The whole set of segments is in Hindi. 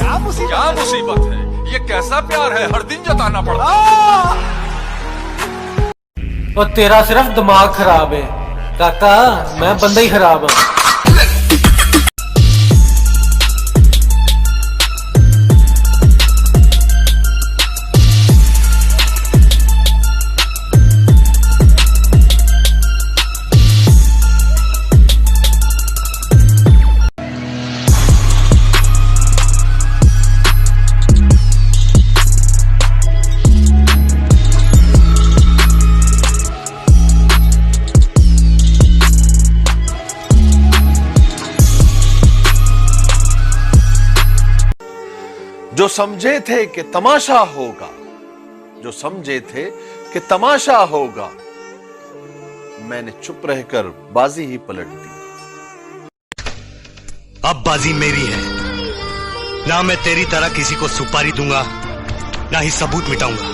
क्या मुसीबत है? ये कैसा प्यार है, हर दिन जताना पड़ता। और तेरा सिर्फ दिमाग खराब है काका, मैं बंदा ही खराब हूँ। जो समझे थे कि तमाशा होगा, जो समझे थे कि तमाशा होगा, मैंने चुप रहकर बाजी ही पलट दी। अब बाजी मेरी है ना, मैं तेरी तरह किसी को सुपारी दूंगा ना ही सबूत मिटाऊंगा,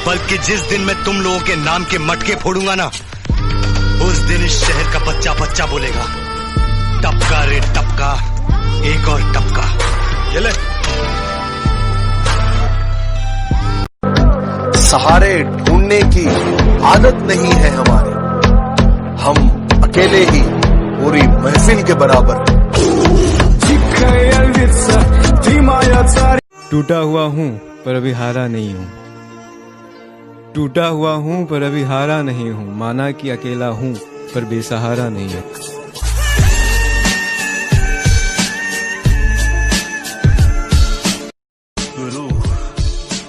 बल्कि जिस दिन मैं तुम लोगों के नाम के मटके फोड़ूंगा ना, उस दिन इस शहर का बच्चा बच्चा बोलेगा टपका रे टपका, एक और टपका। ये ले। सहारे ढूंढने की आदत नहीं है हमारे, हम अकेले ही पूरी महफिल के बराबर। टूटा हुआ हूँ पर अभी हारा नहीं हूँ, टूटा हुआ हूँ पर अभी हारा नहीं हूँ, माना कि अकेला हूँ पर बेसहारा नहीं हूँ।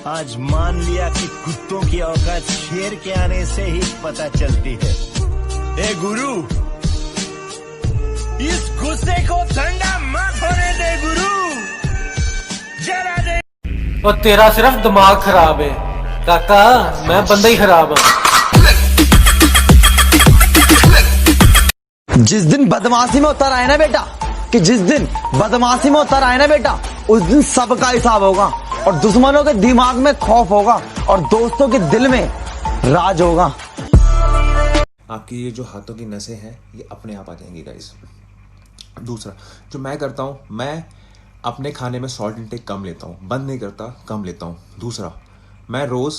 आज मान लिया कि कुत्तों की औकात शेर के आने से ही पता चलती है। ए गुरु, इस गुस्से को ठंडा मत होने दे गुरु, जरा दे। और तेरा सिर्फ दिमाग खराब है काका, मैं बंदा ही खराब हूँ। जिस दिन बदमाशी में उतर आए ना बेटा, कि जिस दिन बदमाशी में उतर आए ना बेटा, उस दिन सबका हिसाब होगा, और दुश्मनों के दिमाग में खौफ होगा और दोस्तों के दिल में राज होगा। आपकी ये जो हाथों की नसें हैं ये अपने आप आ जाएंगी गाइस। दूसरा जो मैं करता हूँ, मैं अपने खाने में सॉल्ट इंटेक कम लेता हूँ, बंद नहीं करता, कम लेता हूँ। दूसरा मैं रोज़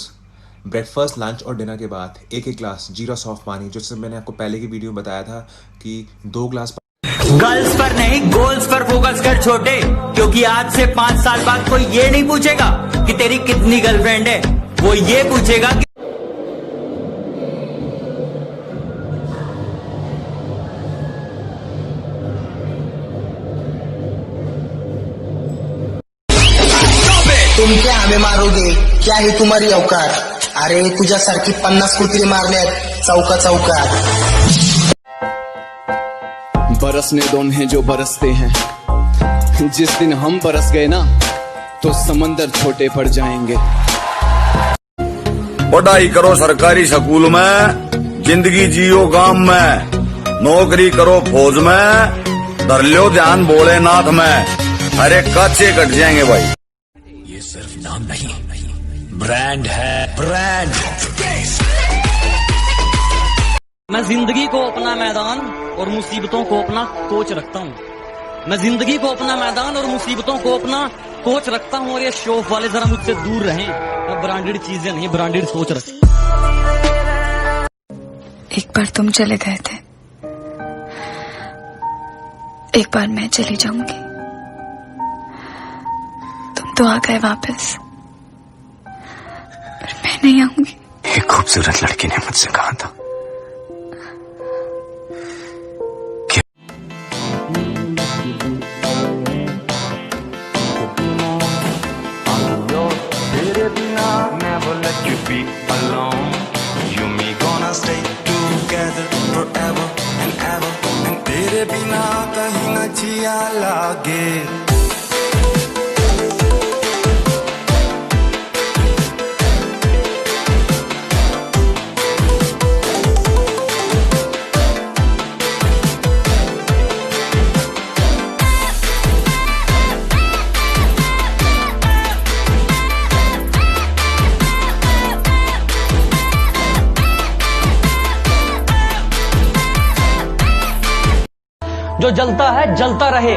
ब्रेकफास्ट, लंच और डिनर के बाद एक गिलास जीरा सॉफ्ट पानी, जैसे मैंने आपको पहले की वीडियो में बताया था कि 2 गिलास। गर्ल्स पर नहीं गोल्स पर फोकस कर छोटे, क्योंकि आज से 5 साल बाद कोई ये नहीं पूछेगा कि तेरी कितनी गर्लफ्रेंड है, वो ये पूछेगा कि तुम क्या हमें मारोगे, क्या है तुम्हारी औकात? अरे तुझ्यासारखी 50 कुत्री मारल्यात चौका चौकात। बरसने दो हैं जो बरसते हैं, जिस दिन हम बरस गए ना तो समंदर छोटे पड़ जाएंगे। पढ़ाई करो सरकारी स्कूल में, जिंदगी जियो गांव में, नौकरी करो फौज में, धर लो ध्यान भोलेनाथ में, अरे कच्चे कट जाएंगे भाई। ये सिर्फ नाम नहीं, ब्रांड है, ब्रांड। मैं जिंदगी को अपना मैदान और मुसीबतों को अपना कोच रखता हूँ। मैं जिंदगी को अपना मैदान और मुसीबतों को अपना कोच रखता हूँ, और ये शौक वाले जरा मुझसे दूर रहें। मैं ब्रांडेड चीजें नहीं, ब्रांडेड सोच रखता। एक बार तुम चले गए थे, एक बार मैं चली जाऊंगी। तुम तो आ गए वापस, पर मैं नहीं आऊंगी। एक खूबसूरत लड़की ने मुझसे कहा था तेरे बिना कहीं न जिया लागे। जो जलता है जलता रहे,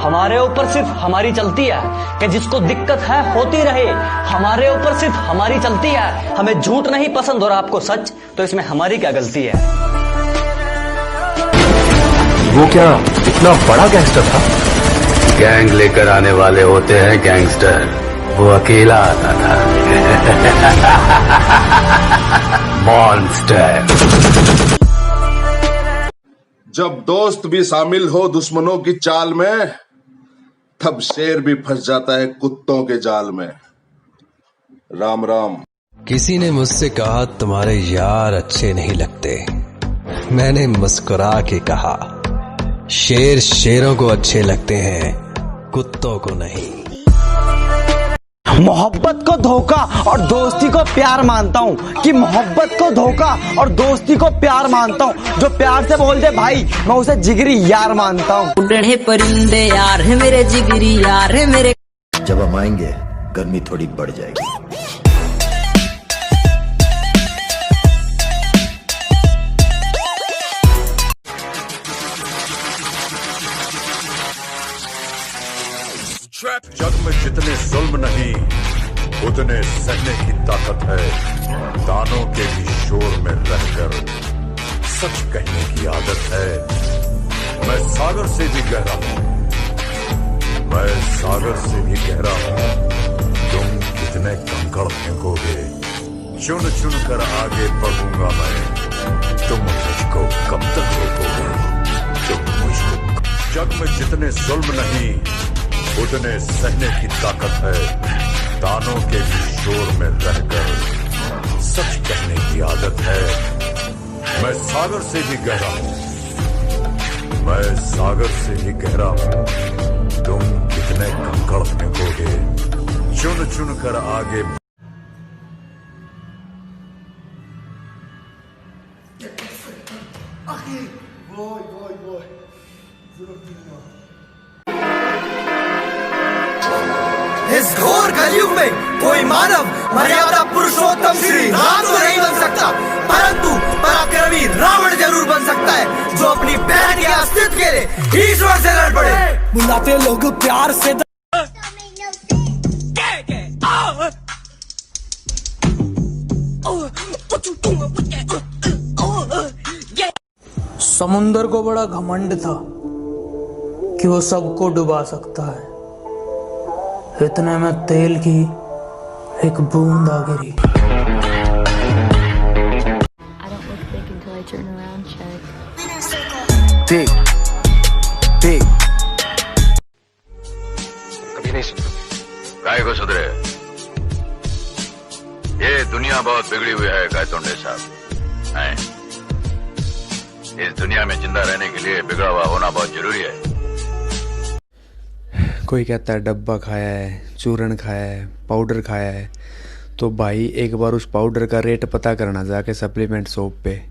हमारे ऊपर सिर्फ हमारी चलती है कि जिसको दिक्कत है होती रहे, हमारे ऊपर सिर्फ हमारी चलती है। हमें झूठ नहीं पसंद और आपको सच, तो इसमें हमारी क्या गलती है? वो क्या इतना बड़ा गैंगस्टर था? गैंग लेकर आने वाले होते हैं गैंगस्टर, वो अकेला आता था। मॉन्स्टर। जब दोस्त भी शामिल हो दुश्मनों की चाल में, तब शेर भी फंस जाता है कुत्तों के जाल में। राम राम। किसी ने मुझसे कहा तुम्हारे यार अच्छे नहीं लगते। मैंने मुस्कुरा के कहा शेर शेरों को अच्छे लगते हैं, कुत्तों को नहीं। मोहब्बत को धोखा और दोस्ती को प्यार मानता हूँ कि मोहब्बत को धोखा और दोस्ती को प्यार मानता हूँ। जो प्यार से बोल दे भाई, मैं उसे जिगरी यार मानता हूँ। उड़े परिंदे यार है मेरे, जिगरी यार है मेरे। जब हम आएंगे गर्मी थोड़ी बढ़ जाएगी। जग में जितने जुल्म नहीं, उतने सहने की ताकत है। दानों के भी शोर में रहकर सच कहने की आदत है। मैं सागर से भी गहरा हूँ, मैं सागर से भी गहरा हूँ। तुम कितने कंकड़ फेंकोगे, चुन चुन कर आगे बढ़ूंगा मैं। तुम मुझको कब तक रोकोगे, तुम मुझको। जग में जितने जुल्म नहीं, उतने सहने की ताकत है। दानों के भी शोर में रहकर सच कहने की आदत है। मैं सागर से भी गहरा हूँ, मैं सागर से भी गहरा हूँ। तुम कितने कंकड़ फेंकोगे, चुन चुन कर आगे। इस घोर कलयुग में कोई मानव मर्यादा पुरुषोत्तम श्री राम तो नहीं बन सकता, परंतु पराक्रमी रावण जरूर बन सकता है, जो अपनी बहन के अस्तित्व के लिए ईश्वर से लड़ पड़े। बुलाते लोग प्यार से समुंदर को बड़ा घमंड था कि वो सबको डुबा सकता है। इतने में तेल की एक बूंद आ गिरी। ठीक ठीक। कभी नहीं सुन। काय को सुधरे? ये दुनिया बहुत बिगड़ी हुई है गायतोंडे साहब। हैं? इस दुनिया में जिंदा रहने के लिए बिगड़ा हुआ होना बहुत जरूरी है। कोई कहता है डब्बा खाया है, चूरन खाया है, पाउडर खाया है, तो भाई एक बार उस पाउडर का रेट पता करना जाके सप्लीमेंट शॉप पे।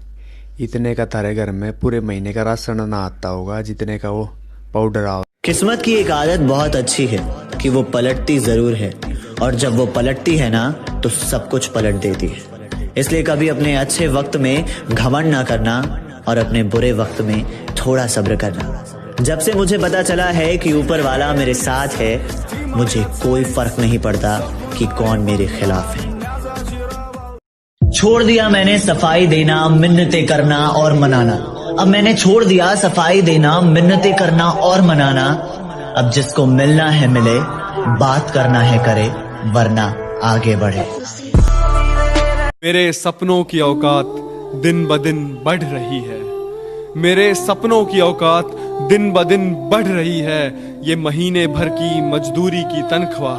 इतने का थारे घर में पूरे महीने का राशन ना आता होगा जितने का वो पाउडर आ। किस्मत की एक आदत बहुत अच्छी है कि वो पलटती जरूर है, और जब वो पलटती है ना तो सब कुछ पलट देती है। इसलिए कभी अपने अच्छे वक्त में घमंड ना करना और अपने बुरे वक्त में थोड़ा सब्र करना। जब से मुझे पता चला है कि ऊपर वाला मेरे साथ है, मुझे कोई फर्क नहीं पड़ता कि कौन मेरे खिलाफ है। छोड़ दिया मैंने सफाई देना, मिन्नतें करना और मनाना। अब मैंने छोड़ दिया सफाई देना, मिन्नतें करना और मनाना। अब जिसको मिलना है मिले, बात करना है करे, वरना आगे बढ़े। मेरे सपनों की औकात दिन ब दिन बढ़ रही है। मेरे सपनों की औकात दिन ब दिन बढ़ रही है। ये महीने भर की मजदूरी की तनख्वाह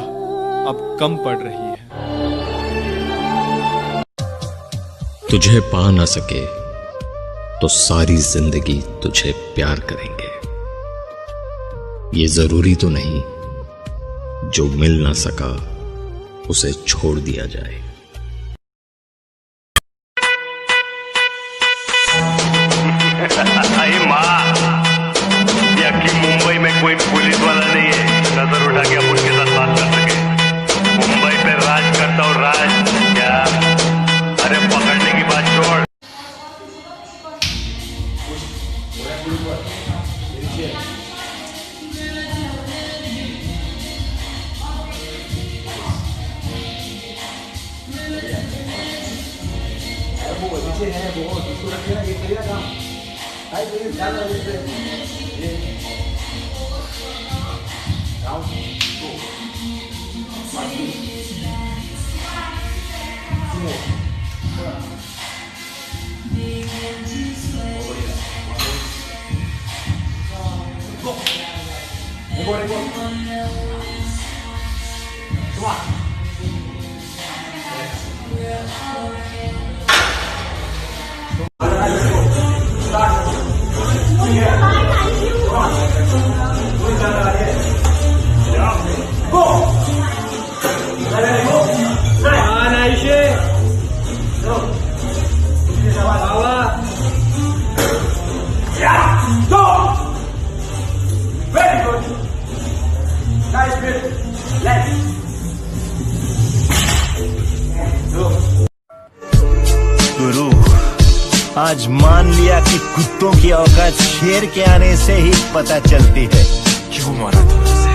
अब कम पड़ रही है। तुझे पा ना सके तो सारी जिंदगी तुझे प्यार करेंगे। ये जरूरी तो नहीं जो मिल ना सका उसे छोड़ दिया जाए। अरे माँ, यकी मुंबई में कोई पुलिस वाला नहीं है नजर उठा के आप उनके साथ बात कर सके। मुंबई पे राज करता हूँ, राज क्या? अरे पकड़ने की बात छोड़। बच्चे हैं वो इसको रखिए ना, ये करिए काम भाई, ये ध्यान रखिए ये राउंड को गुरु, आज मान लिया कि कुत्तों की औकात शेर के आने से ही पता चलती है। क्यों मारा था उसे?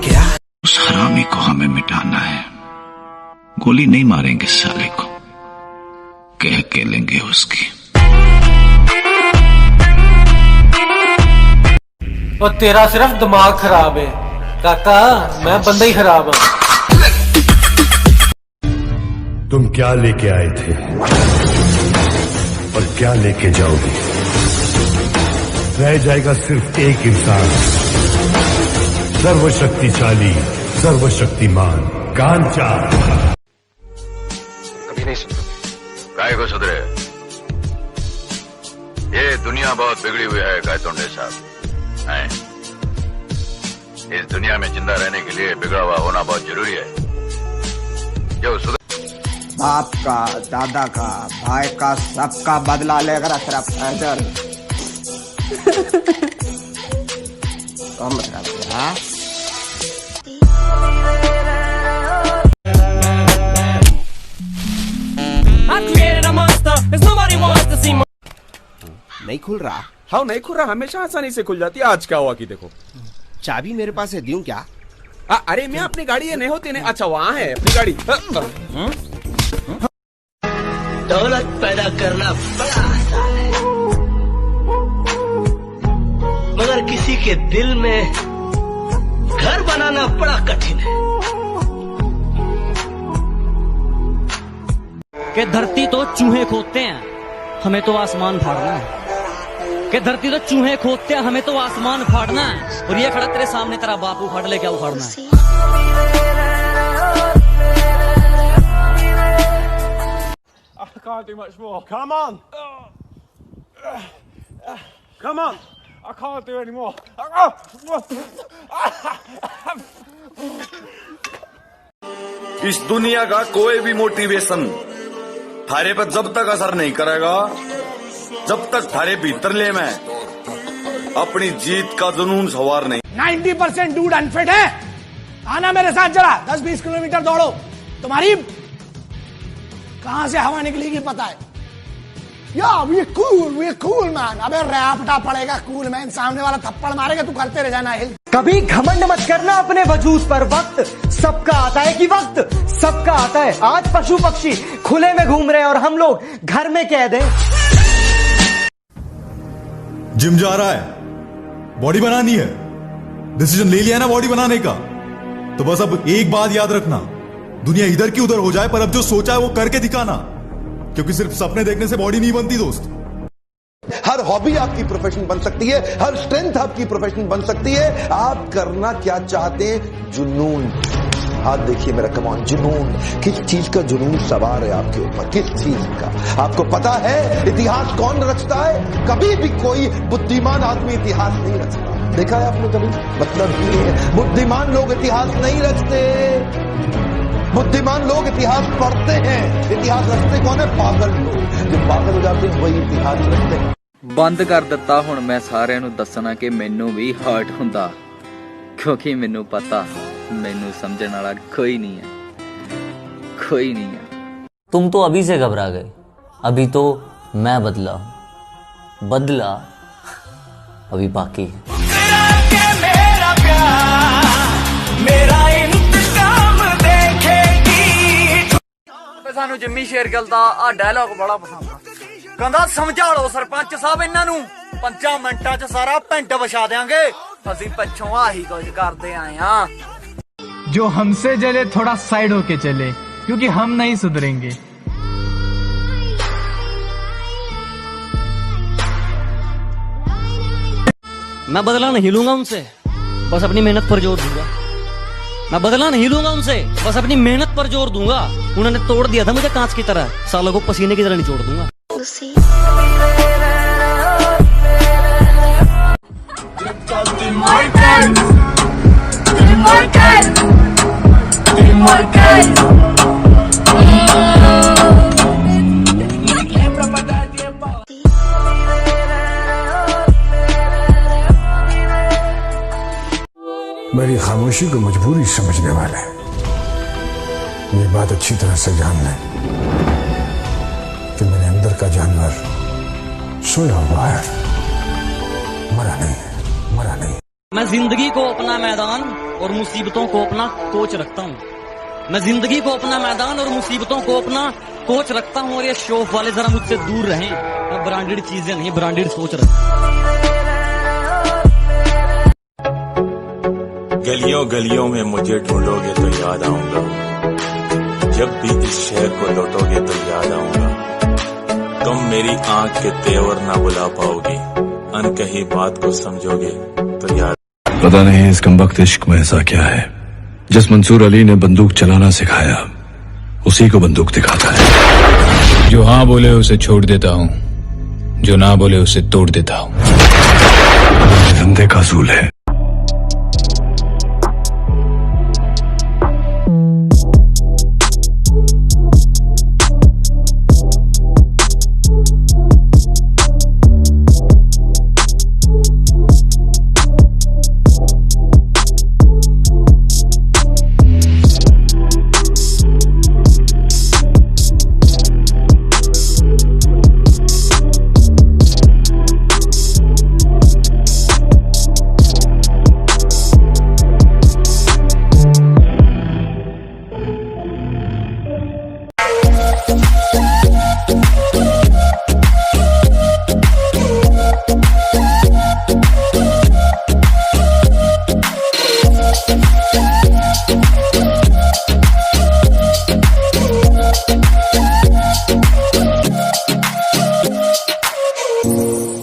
क्या उस हरामी को हमें मिटाना है। गोली नहीं मारेंगे साले को, कह के लेंगे उसकी। और तेरा सिर्फ दिमाग खराब है काका, मैं बंदा ही खराब हूं। तुम क्या लेके आए थे और क्या लेके जाओगे? रह जाएगा सिर्फ एक इंसान, सर्वशक्तिशाली, सर्वशक्तिमान कांचा। कभी नहीं सुधरोगे। काय को सुधरे? ये दुनिया बहुत बिगड़ी हुई है गायतोंडे साहब। इस दुनिया में जिंदा रहने के लिए बिगड़ा हुआ होना बहुत जरूरी है। जो सुधर बाप का, दादा का, भाई का, सबका बदला लेकर अशरफ हैदर। कम हाँ? नहीं खुल रहा। हाँ नहीं खुल रहा, हमेशा आसानी से खुल जाती है। आज क्या हुआ कि देखो, चाबी मेरे पास है, दूं क्या? अरे मैं अपनी गाड़ी है, नहीं होती नहीं। अच्छा वहाँ है अपनी गाड़ी। दौलत पैदा करना बड़ा आसान है, मगर किसी के दिल में घर बनाना बड़ा कठिन है। कि धरती तो चूहे खोदते हैं, हमें तो आसमान फाड़ना है। कि धरती तो चूहे खोदते हैं, हमें तो आसमान फाड़ना है। और ये खड़ा तेरे सामने तेरा बाप उखाड़ ले, क्या उखाड़ना है? I can't do much more. Come on. Come on. I can't do any more. इस दुनिया का कोई भी मोटिवेशन थारे पर जब तक असर नहीं करेगा, जब तक थारे भीतरले में अपनी जीत का जुनून सवार नहीं। 90% डूड अनफिट है। आना मेरे साथ जरा, 10-20 किलोमीटर दौड़ो। तुम्हारी कहां से हवा निकलेगी पता है? We cool man. अबे रैपटा पड़ेगा कूल मैन, सामने वाला थप्पड़ मारेगा, तू करते रह जाना। कभी घमंड मत करना अपने वजूद पर। वक्त सबका आता है कि वक्त सबका आता है। आज पशु पक्षी खुले में घूम रहे हैं और हम लोग घर में कैद हैं। जिम जा रहा है, बॉडी बनानी है, डिसीजन ले लिया है ना बॉडी बनाने का, तो बस अब एक बात याद रखना, दुनिया इधर की उधर हो जाए पर अब जो सोचा है वो करके दिखाना, क्योंकि सिर्फ सपने देखने से बॉडी नहीं बनती दोस्त। हर हॉबी आपकी प्रोफेशन बन सकती है, हर स्ट्रेंथ आपकी प्रोफेशन बन सकती है। आप करना क्या चाहते हैं? जुनून। हाथ देखिए मेरा, कमान। जुनून, किस चीज का जुनून सवार है आपके ऊपर? किस चीज का? आपको पता है इतिहास कौन रचता है? कभी भी कोई बुद्धिमान आदमी इतिहास नहीं रचता। देखा है आपने कभी? मतलब ये है, बुद्धिमान लोग इतिहास नहीं रचते, बुद्धिमान लोग इतिहास पढ़ते हैं। इतिहास रचते कौन है? पागल लोग। जो पागल हो जाते हैं वही इतिहास रचते हैं। ਬੰਦ ਕਰ ਦਿੱਤਾ ਹੁਣ ਮੈਂ ਸਾਰਿਆਂ ਨੂੰ ਦੱਸਣਾ ਕਿ ਮੈਨੂੰ ਵੀ ਹਰਟ ਹੁੰਦਾ, ਕਿਉਂਕਿ ਮੈਨੂੰ ਪਤਾ ਮੈਨੂੰ ਸਮਝਣ ਵਾਲਾ ਕੋਈ नहीं है। तुम तो अभी से घबरा गए, अभी तो मैं बदला अभी बाकी है। सानू जिम्मी शेरगिल दा आ डायलॉग बड़ा पसंद आ। ਕਹਿੰਦਾ ਸਮਝਾ ਲਓ ਸਰਪੰਚ ਸਾਹਿਬ ਇਹਨਾਂ ਨੂੰ 5 ਮਿੰਟਾਂ 'ਚ ਸਾਰਾ ਪਿੰਡ ਵਛਾ ਦੇਾਂਗੇ ਅਸੀਂ ਪਿੱਛੋਂ ਆਹੀ ਕੁਝ ਕਰਦੇ ਆਏ ਆ जो हमसे जले थोड़ा साइड होके चले क्योंकि हम नहीं सुधरेंगे। मैं बदला नहीं लूंगा उनसे, बस अपनी मेहनत पर जोर दूंगा। मैं बदला नहीं लूंगा उनसे, बस अपनी मेहनत पर जोर दूंगा। उन्होंने तोड़ दिया था मुझे कांच की तरह, सालों को पसीने की तरह निचोड़ दूंगा। मेरी खामोशी को मजबूरी समझने वाले ये बात अच्छी तरह से जान लें कि मेरे अंदर का जानवर सोया हुआ है, मरा नहीं, मरा नहीं। मैं जिंदगी को अपना मैदान और मुसीबतों को अपना कोच रखता हूँ। मैं जिंदगी को अपना मैदान और मुसीबतों को अपना कोच रखता हूँ। और ये शौक वाले जरा मुझसे दूर रहें। मैं ब्रांडेड चीजें नहीं, ब्रांडेड सोच रखता हूँ। गलियों गलियों में मुझे ढूंढोगे तो याद आऊंगा, जब भी इस शहर को लौटोगे तो याद आऊंगा। तुम मेरी आंख के तेवर ना बुला पाओगी, अनकही बात को समझोगे तो याद। पता नहीं इस कमबख्त इश्क में ऐसा क्या है, जिस मंसूर अली ने बंदूक चलाना सिखाया उसी को बंदूक दिखाता है। जो हाँ बोले उसे छोड़ देता हूँ, जो ना बोले उसे तोड़ देता हूँ। धंधे का असूल है।